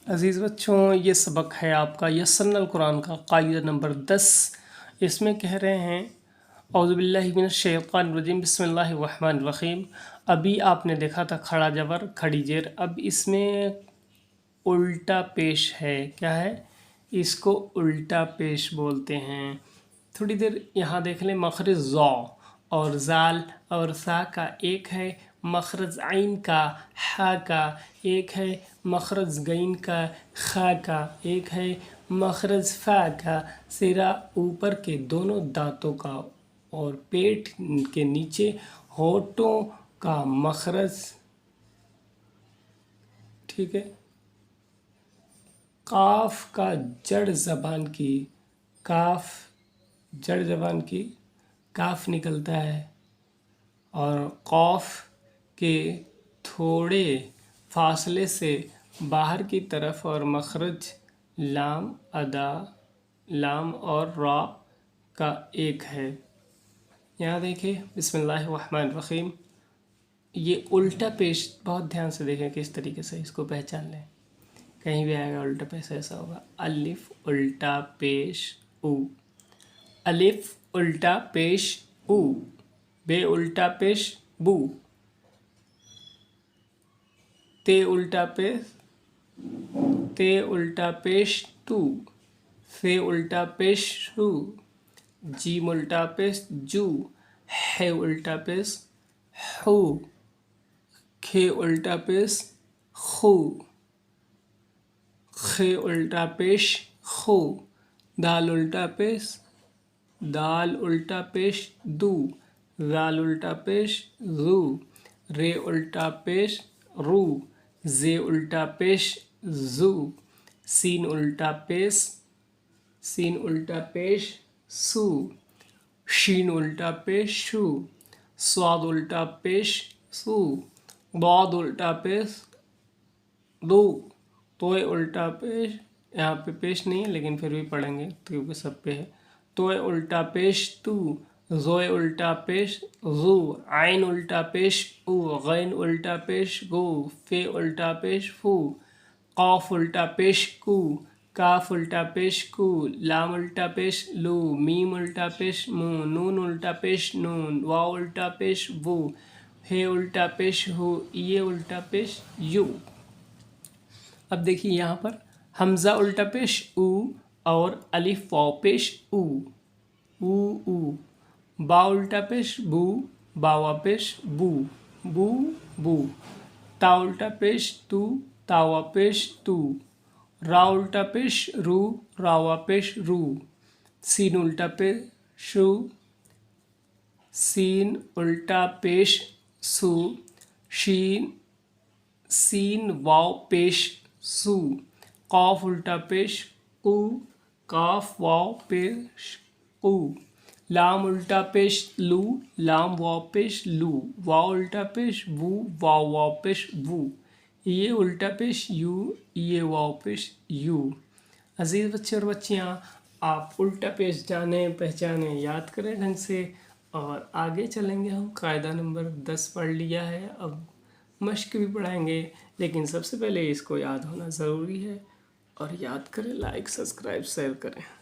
عزیز بچوں، یہ سبق ہے آپ کا یسرنا القرآن کا قاعدہ نمبر 10۔ اس میں کہہ رہے ہیں اعوذ باللہ من الشیطان الرجیم بسم اللہ الرحمن الرحیم۔ ابھی آپ نے دیکھا تھا کھڑا جبر کھڑی زیر، اب اس میں الٹا پیش ہے۔ کیا ہے؟ اس کو الٹا پیش بولتے ہیں۔ تھوڑی دیر یہاں دیکھ لیں، مخرج ذا اور زال اور سا کا ایک ہے، مخرج عین کا ہا کا ایک ہے، مخرج غین کا خا کا ایک ہے، مخرج فا کا سرا اوپر کے دونوں دانتوں کا اور پیٹ کے نیچے ہونٹوں کا مخرج، ٹھیک ہے۔ قاف کا جڑ زبان کی کاف نکلتا ہے، اور قاف کے تھوڑے فاصلے سے باہر کی طرف، اور مخرج لام ادا لام اور را کا ایک ہے۔ یہاں دیکھیں بسم اللہ الرحمن الرحیم، یہ الٹا پیش بہت دھیان سے دیکھیں کس طریقے سے اس کو پہچان لیں۔ کہیں بھی آئے گا الٹا پیش ایسا ہوگا، الف الٹا پیش او، الف الٹا پیش او، بے الٹا پیش بو، تے الٹا پیش تو، فے الٹا پیش رو، جیم الٹا پیش جو، ہے الٹا پیش ہو، کھے الٹا پیش خو، خے الٹا پیش خو، دال الٹا پیش دو، زال الٹا پیش زو، رے الٹا پیش رو، زے الٹا پیش زو، سین الٹا پیش سو، شین الٹا پیش شو، صاد الٹا پیش سو، ضاد الٹا پیش دو، توئے الٹا پیش، یہاں پہ پیش نہیں ہے لیکن پھر بھی پڑھیں گے کیونکہ سب پہ ہے، توئے الٹا پیش تو، زوئے الٹا پیش زو، عین الٹا پیش او، غین الٹا پیش گو، فے الٹا پیش فو، قاف الٹا پیش کو، کاف الٹا پیش کو، لام الٹا پیش لو، میم الٹا پیش مو، نون الٹا پیش نون، واو الٹا پیش وو، ہے الٹا پیش ہو، یہ الٹا پیش یو۔ اب دیکھیے یہاں پر حمزہ الٹا پیش او اور الف واو پیش او، با الٹا پیش بو، باوا پیش بو، بو، تا الٹا پیش تو، تاوا پیش تو، را الٹا پیش رو، راوا پیش رو، سین الٹا پیش شو، سین الٹا پیش سو، سین واو پیش سو، قاف الٹا پیش قو، کاف واو پیش قو، لام الٹا پیش لو، لام واو پیش لو، واو الٹا پیش وو، واو پیش وو، یہ الٹا پیش یو، یہ واو پیش یو۔ عزیز بچے اور بچیاں، آپ الٹا پیش جانیں، پہچانیں، یاد کریں ڈھنگ سے، اور آگے چلیں گے۔ ہم قاعدہ نمبر 10 پڑھ لیا ہے، اب مشق بھی پڑھائیں گے، لیکن سب سے پہلے اس کو یاد ہونا ضروری ہے، اور یاد کریں، لائک سبسکرائب شیئر کریں۔